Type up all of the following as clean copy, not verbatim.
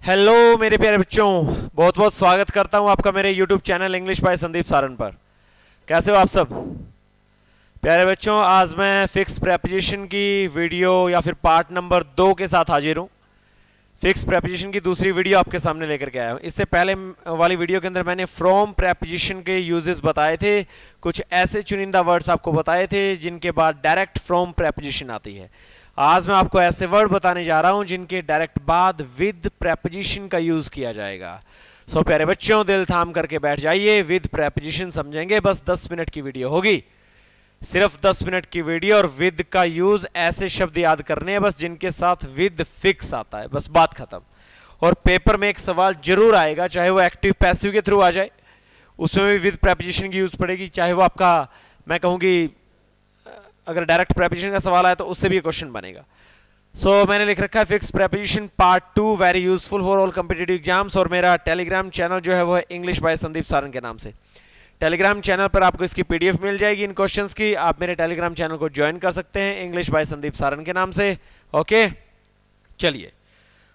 Hello मेरे प्यारे बच्चों, बहुत बहुत स्वागत करता हूं आपका मेरे YouTube channel English by Sandeep Saran पर। कैसे हो आप सब प्यारे बच्चों? आज मैं फिक्स प्रेपोजिशन की वीडियो या फिर पार्ट नंबर 2 के साथ हाजिर हूं। फिक्स प्रेपोजिशन की दूसरी वीडियो आपके सामने लेकर के आया हूं। इससे पहले वाली वीडियो के अंदर मैंने फ्रॉम प्रेपोजिशन के यूजेस बताए थे, कुछ ऐसे चुनिंदा वर्ड्स आपको बताए थे जिनके बाद डायरेक्ट फ्रॉम प्रेपोजिशन आती है। आज मैं आपको ऐसे वर्ड बताने जा रहा हूं जिनके डायरेक्ट बाद विद प्रेपोजिशन का यूज किया जाएगा। सो प्यारे बच्चों, दिल थाम करके बैठ जाइए, विद प्रेपोजिशन समझेंगे। बस 10 मिनट की वीडियो होगी, सिर्फ 10 मिनट की वीडियो, और विद का यूज ऐसे शब्द याद करने हैं बस जिनके साथ विद फिक्स आता है, बस बात खत्म। और पेपर में एक सवाल जरूर आएगा, चाहे वो एक्टिव पैसिव के थ्रू आ जाए, उसमें भी विद प्रेपोजिशन की यूज पड़ेगी। चाहे वो आपका, मैं कहूंगी अगर डायरेक्ट प्रेपोजिशन का सवाल आए तो उससे भी क्वेश्चन बनेगा। सो मैंने लिख रखा है fix preposition part 2, very useful for all competitive exams. और मेरा टेलीग्राम चैनल जो है वो है इंग्लिश बाय संदीप सारन के नाम से। टेलीग्राम चैनल पर आपको इसकी पीडीएफ मिल जाएगी इन क्वेश्चंस की। आप मेरे टेलीग्राम चैनल को ज्वाइन कर सकते हैं इंग्लिश बाय संदीप सारन के नाम से। ओके, चलिए,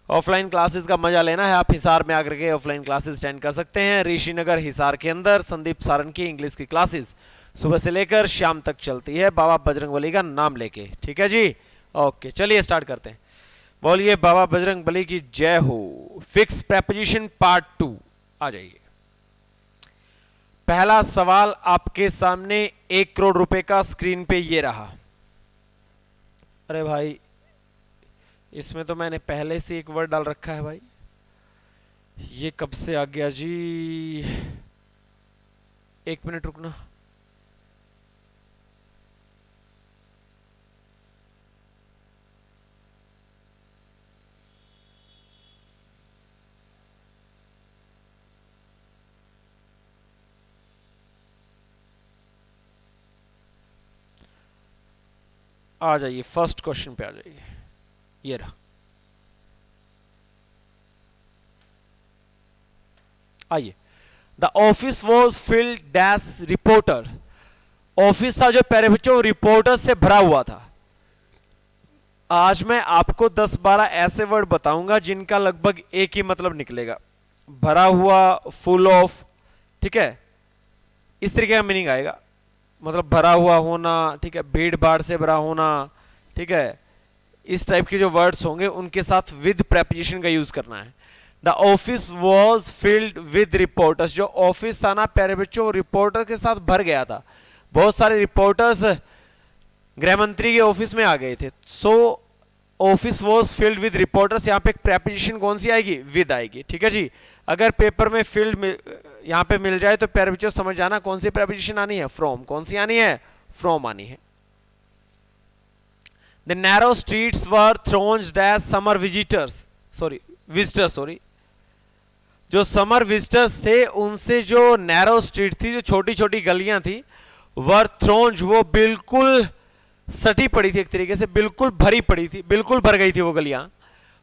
ऑफलाइन क्लासेस का मजा लेना है, आप हिसार में आकर के ऑफलाइन क्लासेस अटेंड कर सकते हैं। ऋषिनगर हिसार के अंदर संदीप सारन की इंग्लिश की क्लासेस सुबह से लेकर शाम तक चलती है, बाबा बजरंगबली का नाम लेके। ठीक है जी, ओके, चलिए स्टार्ट करते हैं। बोलिए बाबा बजरंगबली की जय हो। फिक्स प्रेपोजिशन पार्ट 2 आ जाइए। पहला सवाल आपके सामने 1 करोड़ रुपए का स्क्रीन पे ये रहा। अरे भाई, इसमें तो मैंने पहले से एक वर्ड डाल रखा है भाई, ये कब से आ गया जी? 1 मिनट रुकना। आ जाइए, फर्स्ट क्वेश्चन पे आ जाइए, ये रहा। आइए, the office was filled dash reporter. Office था जो प्यारे बच्चों रिपोर्टर से भरा हुआ था। आज मैं आपको 10-12 ऐसे वर्ड बताऊंगा जिनका लगभग एक ही मतलब निकलेगा, भरा हुआ, फुल ऑफ। ठीक है, इस तरीके का मीनिंग आएगा, मतलब भरा हुआ होना, ठीक है, भीड़ भाड़ से भरा होना। ठीक है, इस टाइप के जो वर्ड्स होंगे उनके साथ विद प्रेपोजिशन का यूज करना है। The office was filled with reporters. जो ऑफिस था ना प्यारे बच्चों, रिपोर्टर के साथ भर गया था। बहुत सारे रिपोर्टर्स गृह मंत्री के ऑफिस में आ गए थे। सो office was filled with reporters, यहाँ पे एक प्रेपोजिशन कौन सी आएगी? विद आएगी। ठीक है जी, अगर पेपर में फील्ड यहाँ पे मिल जाए तो प्यारे बच्चों समझ जाना कौन सी प्रेपोजिशन आनी है? फ्रॉम। कौन सी आनी है? फ्रॉम आनी है। The narrow streets were thronged as summer visitors. जो समर विजिटर्स थे उनसे जो नैरो स्ट्रीट थी, जो छोटी छोटी गलियां थी, वर थ्रोन्ड, वो बिल्कुल सटी पड़ी थी, एक तरीके से बिल्कुल भरी पड़ी थी, बिल्कुल भर गई थी वो गलियां।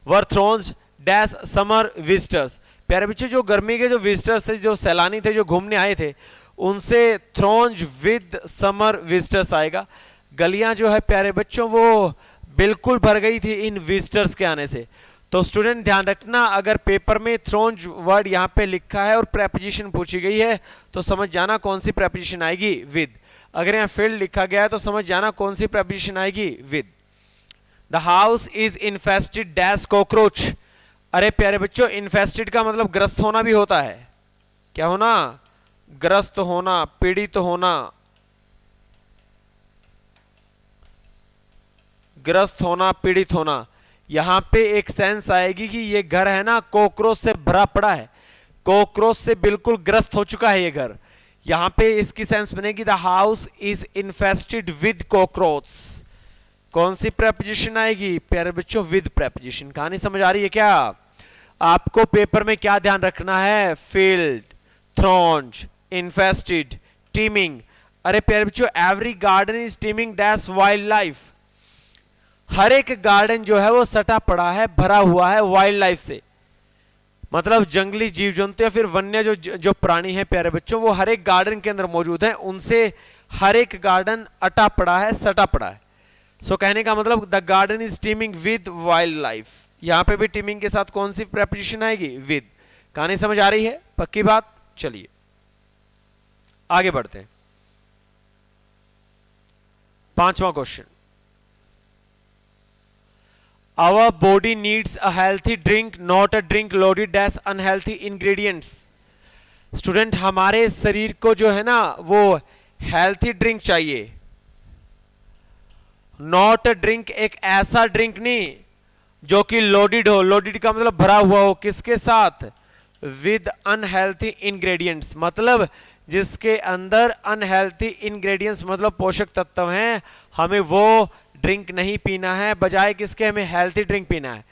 वर थ्रोन्ड डैश समर विजिटर्स। प्यारे बच्चों, जो गर्मी के जो विजिटर्स थे, जो सैलानी थे, जो घूमने आए थे, उनसे थ्रोन्ड विद समर विजिटर्स आएगा। गलियां जो है प्यारे बच्चों वो बिल्कुल भर गई थी इन विजिटर्स के आने से। तो स्टूडेंट ध्यान रखना, अगर पेपर में थ्रोन्ड वर्ड यहाँ पे लिखा है और प्रेपोजिशन पूछी गई है तो समझ जाना कौन सी प्रेपोजिशन आएगी? विद। अगर यहाँ फील्ड लिखा गया है तो समझ जाना कौन सी प्रेपोजिशन आएगी? With. The house is infested dash cockroach. अरे प्यारे बच्चों, इन्फेस्टेड का मतलब ग्रस्त होना भी होता है। क्या होना? ग्रस्त होना, पीड़ित होना, ग्रस्त होना, पीड़ित होना। यहां पे एक सेंस आएगी कि ये घर है ना कॉकरोच से भरा पड़ा है, कॉकरोच से बिल्कुल ग्रस्त हो चुका है ये घर। यहां पे इसकी सेंस बनेगी the house is infested with cockroach. कौन सी प्रेपोजिशन आएगी प्यारे बच्चों? With preposition. कहानी समझ आ रही है क्या? आपको पेपर में क्या ध्यान रखना है? Field, thronged, infested, teeming. अरे प्यारे बच्चों, every garden is teeming dash wildlife. हर एक गार्डन जो है वो सटा पड़ा है, भरा हुआ है वाइल्ड लाइफ से, मतलब जंगली जीव जंतु या फिर वन्य जो प्राणी है प्यारे बच्चों, वो हर एक गार्डन के अंदर मौजूद है। उनसे हर एक गार्डन अटा पड़ा है, सटा पड़ा है। सो कहने का मतलब the garden is teeming with wild life. यहां पे भी टीमिंग के साथ कौन सी प्रेपोजिशन आएगी? विद। कहानी समझ आ रही है? पक्की बात। चलिए आगे बढ़ते हैं। 5वां question, our body needs a healthy drink not a drink loaded dash unhealthy ingredients. Student, हमारे शरीर को जो है ना वो हेल्थी ड्रिंक चाहिए, नॉट अ ड्रिंक एक ऐसा ड्रिंक नहीं जो कि लोडेड हो। लोडेड का मतलब भरा हुआ हो, किसके साथ? विद अनहेल्थी इंग्रेडिएंट्स, मतलब जिसके अंदर अनहेल्थी इंग्रेडिएंट्स मतलब पोषक तत्व हैं, हमें वो ड्रिंक नहीं पीना है, बजाय किसके हमें हेल्थी ड्रिंक पीना है।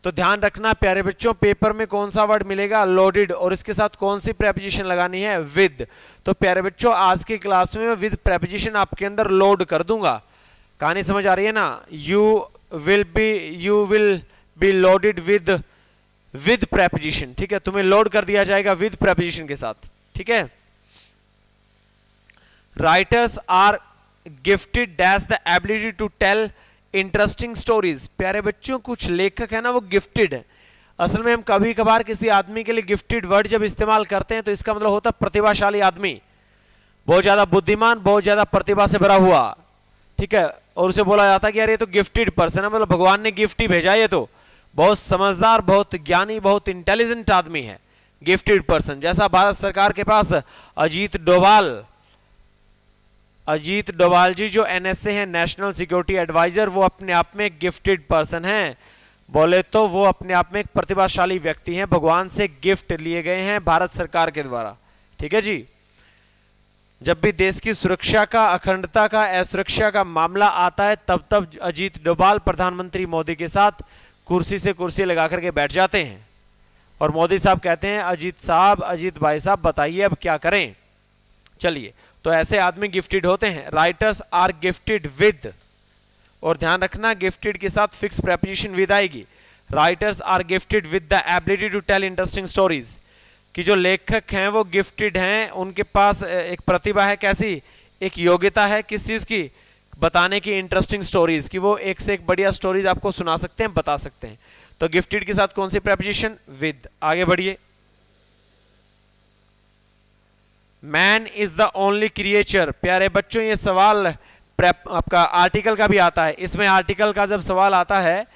तो ध्यान रखना प्यारे बच्चों, पेपर में कौन सा वर्ड मिलेगा? लोडेड, और इसके साथ कौन सी प्रेपोजिशन लगानी है? विद। तो प्यारे बच्चों आज की क्लास में मैं विद प्रेपोजिशन आपके अंदर लोड कर दूंगा। कहानी समझ आ रही है ना? You will be loaded with preposition, ठीक है? तुम्हें लोड कर दिया जाएगा विद प्रेपोजिशन के साथ, ठीक है? Writers are gifted dash the ability to tell interesting stories. प्यारे बच्चों, कुछ लेखक है ना वो गिफ्टेड है। असल में हम कभी कभार किसी आदमी के लिए गिफ्टेड वर्ड जब इस्तेमाल करते हैं तो इसका मतलब होता है प्रतिभाशाली आदमी, बहुत ज्यादा बुद्धिमान, बहुत ज्यादा प्रतिभा से भरा हुआ, ठीक है? और उसे बोला जाता है कि यार ये तो गिफ्टेड पर्सन है, मतलब भगवान ने गिफ्ट ही भेजा, ये तो बहुत समझदार, बहुत ज्ञानी, बहुत इंटेलिजेंट आदमी है, गिफ्टेड पर्सन। जैसा भारत सरकार के पास अजीत डोभाल जी जो एनएसए हैं, नेशनल सिक्योरिटी एडवाइजर, वो अपने आप में गिफ्टेड पर्सन हैं। बोले तो वो अपने आप में एक प्रतिभाशाली व्यक्ति हैं, भगवान से गिफ्ट लिए गए हैं भारत सरकार के द्वारा, ठीक है जी? जब भी देश की सुरक्षा का, अखंडता का, असुरक्षा का मामला आता है तब तब अजीत डोभाल प्रधानमंत्री मोदी के साथ कुर्सी से कुर्सी लगा करके बैठ जाते हैं और मोदी साहब कहते हैं अजीत भाई साहब बताइए अब क्या करें। चलिए, तो ऐसे आदमी गिफ्टेड होते हैं। राइटर्स आर गिफ्टेड विद, और ध्यान रखना गिफ्टेड के साथ फिक्स प्रेपोजिशन विद आएगी। Writers are gifted with the ability to tell interesting stories, कि जो लेखक हैं वो गिफ्टेड हैं, उनके पास एक प्रतिभा है, कैसी? एक योग्यता है, किस चीज की? बताने की इंटरेस्टिंग स्टोरीज, कि वो एक से एक बढ़िया स्टोरीज आपको सुना सकते हैं, बता सकते हैं। तो गिफ्टेड के साथ कौन सी प्रेपोजिशन? विद। आगे बढ़िए। Man is the only creature. प्यारे बच्चों, ये सवाल आपका आर्टिकल का भी आता है। इसमें आर्टिकल का जब सवाल आता है,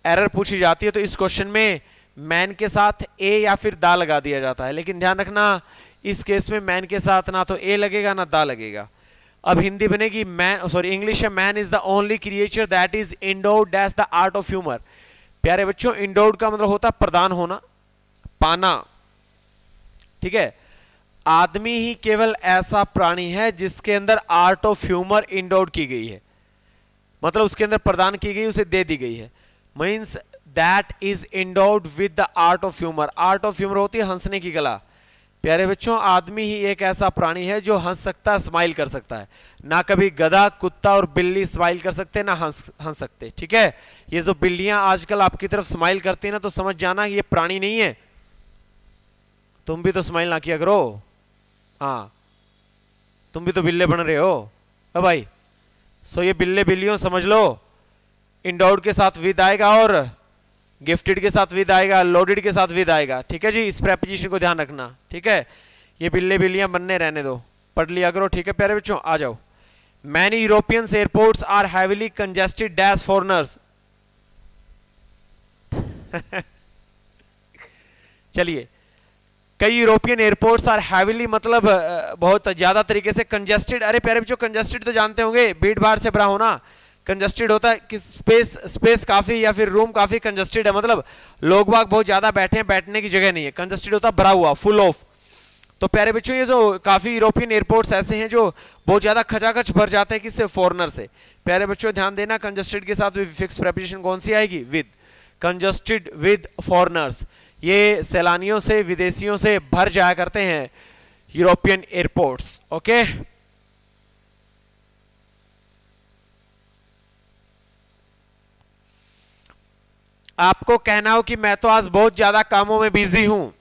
एरर पूछी जाती है, तो इस क्वेश्चन में मैन के साथ ए या फिर दा लगा दिया जाता है। लेकिन ध्यान रखना इस केस में मैन के साथ ना तो ए लगेगा ना दा लगेगा। अब हिंदी बनेगी इंग्लिश है, man is the only creature that is endured dash the art of humour. प्यारे बच्चों, इंडोर्ड का मतलब होता है प्रदान होना, पाना, ठीक है? आदमी ही केवल ऐसा प्राणी है जिसके अंदर आर्ट ऑफ ह्यूमर इंडोर्ड की गई है, मतलब उसके अंदर प्रदान की गई, उसे दे दी गई है। Means that is endured with the art of humour. Art of humour होती है हंसने की कला। प्यारे बच्चों, आदमी ही एक ऐसा प्राणी है जो हंस सकता है, स्माइल कर सकता है। ना कभी गधा, कुत्ता और बिल्ली स्माइल कर सकते, ना हंस सकते, ठीक है? ये जो बिल्लियां आजकल आपकी तरफ स्माइल करती है ना, तो समझ जाना ये प्राणी नहीं है। तुम भी तो स्माइल ना किया करो, हाँ, तुम भी तो बिल्ले बन रहे हो भाई। सो ये बिल्ले बिल्लियों समझ लो, इंडोर्ड के साथ विद आएगा और गिफ्टेड के साथ विद आएगा, लोडेड के साथ विद आएगा, ठीक है जी? इस प्रेपोजिशन को ध्यान रखना, ठीक है? ये बिल्ले बिल्लियां बनने रहने दो, पढ़ लिया करो, ठीक है प्यारे बच्चों? आ जाओ। Many European airports are heavily congested dash foreigners. चलिए, कई यूरोपियन एयरपोर्ट्स आर हैवीली मतलब बहुत ज्यादा तरीके से कंजेस्टेड। अरे प्यारे बच्चों, कंजेस्टेड तो जानते होंगे, भीड़ भाड़ से भरा होना। कंजेस्टेड होता है कि स्पेस काफी या फिर रूम काफी कंजेस्टेड है, मतलब लोग बाग बहुत ज्यादा बैठे हैं, बैठने की जगह नहीं है। कंजेस्टेड होता है भरा हुआ, फुल ऑफ। तो प्यारे बच्चों, ये जो काफी यूरोपियन एयरपोर्ट्स ऐसे हैं जो बहुत ज्यादा खचाखच भर जाते हैं, किससे? फॉरेनर से। प्यारे बच्चों ध्यान देना, कंजेस्टेड के साथ भी फिक्स प्रेपोजिशन कौन सी आएगी? विद। कंजेस्टेड विद फॉरेनर्स, ये सैलानियों से, विदेशियों से भर जाया करते हैं यूरोपियन एयरपोर्ट्स, ओके? आपको कहना हो कि मैं तो आज बहुत ज्यादा कामों में बिजी हूं,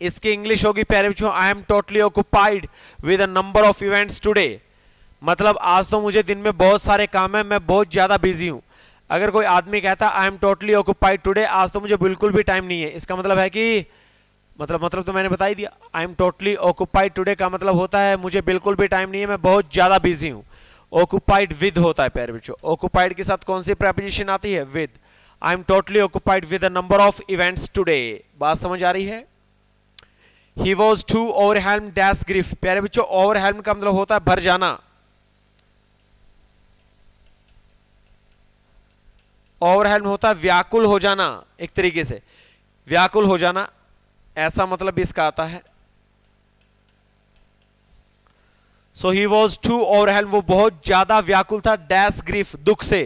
इसकी इंग्लिश होगी प्यारे बच्चों, आई am totally occupied with a number of events today. मतलब आज तो मुझे दिन में बहुत सारे काम है, मैं बहुत ज्यादा बिजी हूं। अगर कोई आदमी कहता आई एम टोटली ऑक्यूपाइड टुडे, आज तो मुझे बिल्कुल भी टाइम नहीं है, इसका मतलब है कि मतलब तो मैंने बता ही दिया। आई एम टोटली ऑक्यूपाइड टुडे का मतलब होता है मुझे बिल्कुल भी टाइम नहीं है, मैं बहुत ज्यादा बिजी हूं। ऑक्यूपाइड विद होता है प्यारे बच्चों। ऑक्यूपाइड के साथ कौन सी प्रेपोजिशन आती है? With. I am totally occupied with a number of events today. बात समझ आ रही है? He was too overwhelmed dash grief. प्यारे बच्चों ओवरवेल्म्ड का मतलब होता है भर जाना। ओवरवेल्म्ड होता है व्याकुल हो जाना, एक तरीके से व्याकुल हो जाना, ऐसा मतलब भी इसका आता है। सो ही वॉज टू ओवरवेल्म्ड, वो बहुत ज्यादा व्याकुल था, डैश ग्रीफ, दुख से,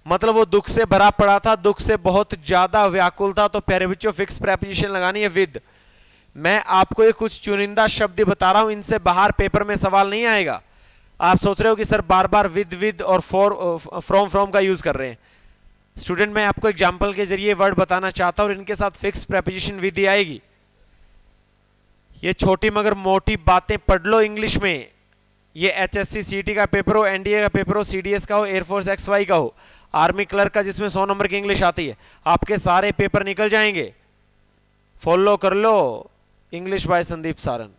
मतलब वो दुख से भरा पड़ा था, दुख से बहुत ज्यादा व्याकुल था। तो प्यारे बच्चों फिक्स प्रेपोजिशन लगानी है विद। मैं आपको ये कुछ चुनिंदा शब्द बता रहा हूं, इनसे बाहर पेपर में सवाल नहीं आएगा। आप सोच रहे हो कि सर बार बार विद और फॉर फ्रॉम का यूज कर रहे हैं। स्टूडेंट मैं आपको एग्जाम्पल के जरिए वर्ड बताना चाहता हूं और इनके साथ फिक्स प्रेपोजिशन विद ही आएगी। ये छोटी मगर मोटी बातें पढ़ लो इंग्लिश में। ये एचएससी सीटी का पेपर हो, एनडीए का पेपर हो, सीडीएस का हो, एयरफोर्स एक्सवाई का हो, आर्मी क्लर्क का जिसमें 100 नंबर की इंग्लिश आती है, आपके सारे पेपर निकल जाएंगे। फॉलो कर लो इंग्लिश बाय संदीप सारन।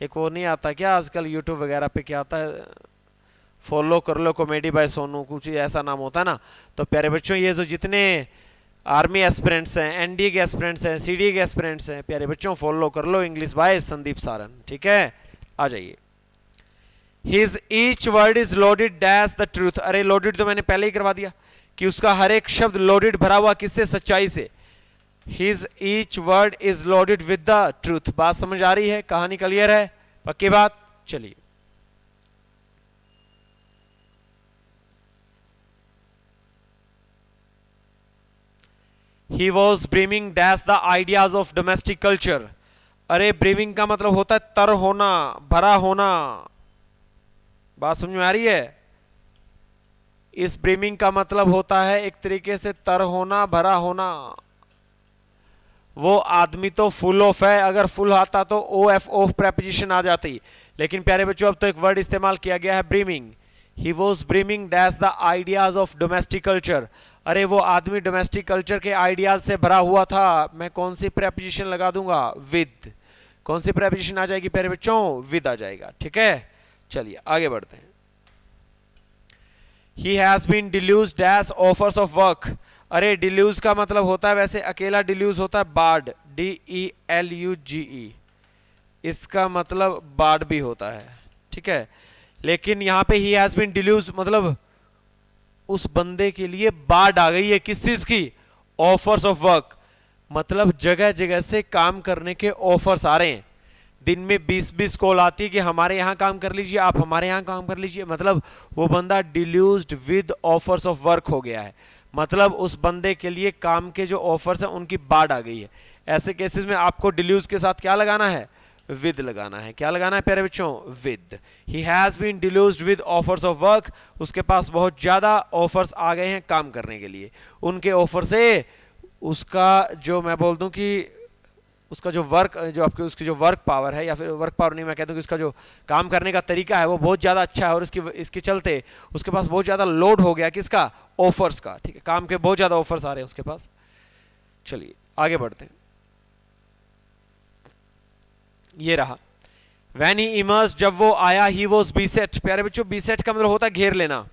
एक वो नहीं आता क्या आजकल यूट्यूब वगैरह पे, क्या आता है, फॉलो कर लो कॉमेडी बाय सोनू, कुछ ऐसा नाम होता है ना। तो प्यारे बच्चों ये जो जितने आर्मी एस्पिरेंट्स हैं, एनडीए के एस्पिरेंट्स हैं, सीडीए के एस्पिरेंट्स हैं, प्यारे बच्चों फॉलो कर लो इंग्लिश बाय संदीप सारन। ठीक है, आ जाइए। His each word is loaded dash the truth. अरे लोडेड तो मैंने पहले ही करवा दिया कि उसका हर एक शब्द लोडेड भरा हुआ किससे? सच्चाई से। His each word is loaded with the truth. बात समझ आ रही है? कहानी क्लियर है? पक्की बात? चलिए He was brimming dash the ideas of domestic culture। अरे ब्रीमिंग का मतलब होता है तर होना, भरा होना। बात समझ में आ रही है? इस ब्रीमिंग का मतलब होता है एक तरीके से तर होना, भरा होना। वो आदमी तो फुल ऑफ है, अगर फुल आता तो ओ एफ ऑफ प्रेपोजिशन आ जाती, लेकिन प्यारे बच्चों अब तो एक वर्ड इस्तेमाल किया गया है ब्रीमिंग। He was brimming dash the ideas of domestic culture। अरे वो आदमी डोमेस्टिक कल्चर के आइडियाज से भरा हुआ था। मैं कौन सी प्रेपोजिशन लगा दूंगा? विद। कौन सी प्रेपोजिशन आ जाएगी प्यारे बच्चों? विद आ जाएगा। ठीक है, चलिए आगे बढ़ते हैं। He has been deluged dash offers of work। अरे डिल्यूज का मतलब होता है, वैसे अकेला डिल्यूज होता है बार्ड, DELUGE, इसका मतलब बार्ड भी होता है। ठीक है, लेकिन यहां पे ही हैज बीन डिल्यूज मतलब उस बंदे के लिए बाढ़ आ गई है। किस चीज की? ऑफर्स ऑफ वर्क, मतलब जगह जगह से काम करने के ऑफर्स आ रहे हैं। दिन में 20-20 कॉल आती है कि हमारे यहां काम कर लीजिए, आप हमारे यहां काम कर लीजिए। मतलब वो बंदा डिल्यूज्ड विद ऑफर्स ऑफ वर्क हो गया है, मतलब उस बंदे के लिए काम के जो ऑफर्स हैं उनकी बाढ़ आ गई है। ऐसे केसेस में आपको डिल्यूज के साथ क्या लगाना है? विद लगाना है। क्या लगाना है प्यारे बच्चों? With. He has been deluged with offers of work, उसके पास बहुत ज्यादा ऑफर्स आ गए हैं काम करने के लिए। उनके ऑफर से उसका जो मैं बोल दूं कि उसका जो वर्क, जो आपकी उसकी जो वर्क पावर है, या फिर वर्क पावर नहीं, मैं कहता हूं कि उसका जो काम करने का तरीका है वो बहुत ज्यादा अच्छा है, और इसके चलते उसके पास बहुत ज्यादा लोड हो गया। किसका? ऑफर्स का। ठीक है, काम के बहुत ज्यादा ऑफर्स आ रहे हैं उसके पास। चलिए आगे बढ़ते हैं। ये रहा When he emerged, जब वो आया, he was beset। प्यारे बच्चों beset का मतलब होता है घेर लेना।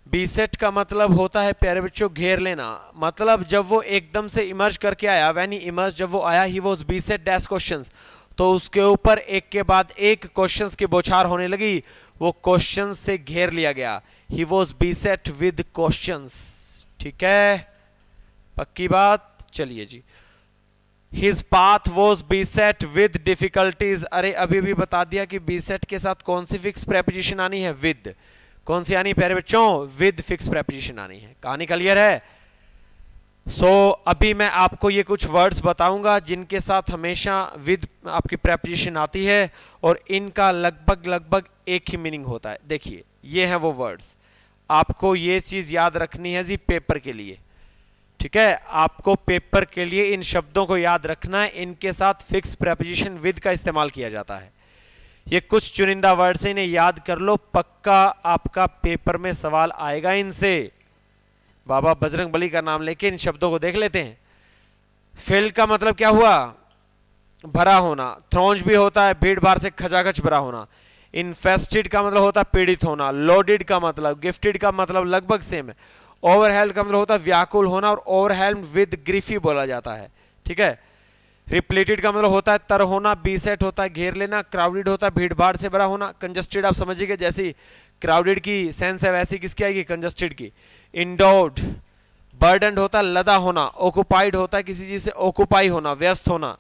beset का मतलब होता है प्यारे बच्चों घेर लेना। मतलब जब वो एकदम से इमर्ज करके आया, when he emerged, जब वो आया, he was beset dash questions, तो उसके ऊपर एक के बाद एक क्वेश्चंस की बौछार होने लगी, वो क्वेश्चंस से घेर लिया गया। he was beset with questions। ठीक है, पक्की बात? चलिए जी। His path was beset with difficulties। अरे अभी भी बता दिया कि beset के साथ कौन सी फिक्स प्रेपोजिशन आनी है? with। कौन सी आनी है प्यारे बच्चों? with फिक्स प्रेपोजिशन आनी है। कहानी क्लियर है? अभी मैं आपको ये कुछ वर्ड्स बताऊंगा जिनके साथ हमेशा with आपकी प्रेपोजिशन आती है, और इनका लगभग एक ही मीनिंग होता है। देखिए ये हैं वो वर्ड्स, आपको ये चीज याद रखनी है जी पेपर के लिए। ठीक है, आपको पेपर के लिए इन शब्दों को याद रखना है, इनके साथ फिक्स प्रेपोजिशन विद का इस्तेमाल किया जाता है। ये कुछ चुनिंदा वर्ड से इन्हें याद कर लो, पक्का आपका पेपर में सवाल आएगा इनसे। बाबा बजरंगबली का नाम लेके इन शब्दों को देख लेते हैं। फिल का मतलब क्या हुआ? भरा होना। थ्रोन्ज भी होता है भीड़ भाड़ से खचाखच भरा होना। इन्फेस्टेड का मतलब होता है पीड़ित होना। लोडेड का मतलब, गिफ्टेड का मतलब लगभग सेम है। ओवरहेल्ड का मतलब होता है व्याकुल होना, और ओवरहेल्म्ड विद ग्रीफी बोला जाता है, ठीक है। रिप्लेटेड का मतलब होता है तर होना। बीसेट होता है घेर लेना। क्राउडेड होता है भीड़ भाड़ से भरा होना। कंजस्टेड आप समझिए, जैसी क्राउडेड की सेंस है वैसी किसकी आएगी? कंजस्टेड की। इंडोर्ड, बर्डन्ड होता है लदा होना। ऑक्युपाइड होता है किसी चीज से ऑक्युपाई होना, व्यस्त होना।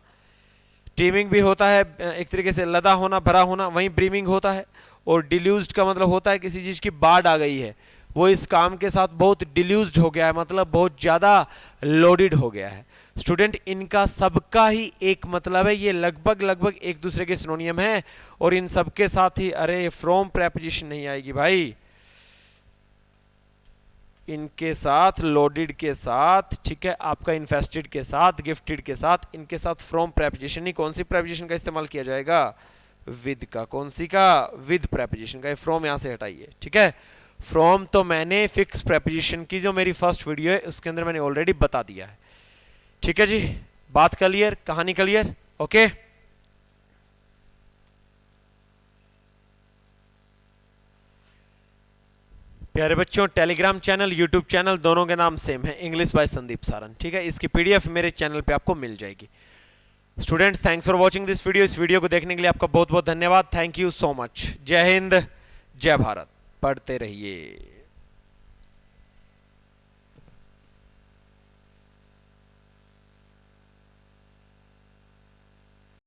टीमिंग भी होता है एक तरीके से लदा होना, भरा होना, वहीं ब्रीमिंग होता है। और डिल्यूज्ड का मतलब होता है किसी चीज की बाढ़ आ गई है, वो इस काम के साथ बहुत डिल्यूज्ड हो गया है, मतलब बहुत ज्यादा लोडेड हो गया है। स्टूडेंट, इनका सबका ही एक मतलब है, ये लगभग लगभग एक दूसरे के सिनोनियम है, और इन सबके साथ ही अरे फ्रॉम प्रेपोजिशन नहीं आएगी भाई, इनके साथ लोडेड के साथ, ठीक है, आपका इन्फेस्टेड के साथ, गिफ्टेड के साथ, इनके साथ फ्रॉम प्रेपोजिशन ही। कौन सी प्रेपोजिशन का इस्तेमाल किया जाएगा? विद का। कौन सी का? विद प्रेपोजिशन का। फ्रॉम यहां से हटाइए, ठीक है। फ्रॉम तो मैंने फिक्स प्रेपोजिशन की जो मेरी फर्स्ट वीडियो है उसके अंदर मैंने ऑलरेडी बता दिया है, ठीक है जी। बात क्लियर, कहानी क्लियर, ओके। प्यारे बच्चों, टेलीग्राम चैनल, यूट्यूब चैनल दोनों के नाम सेम है, इंग्लिश बाय संदीप सारन, ठीक है। इसकी पीडीएफ मेरे चैनल पे आपको मिल जाएगी। Students, thanks for watching this video. इस वीडियो को देखने के लिए आपका बहुत बहुत धन्यवाद। Thank you so much. जय हिंद, जय भारत। पढ़ते रहिए।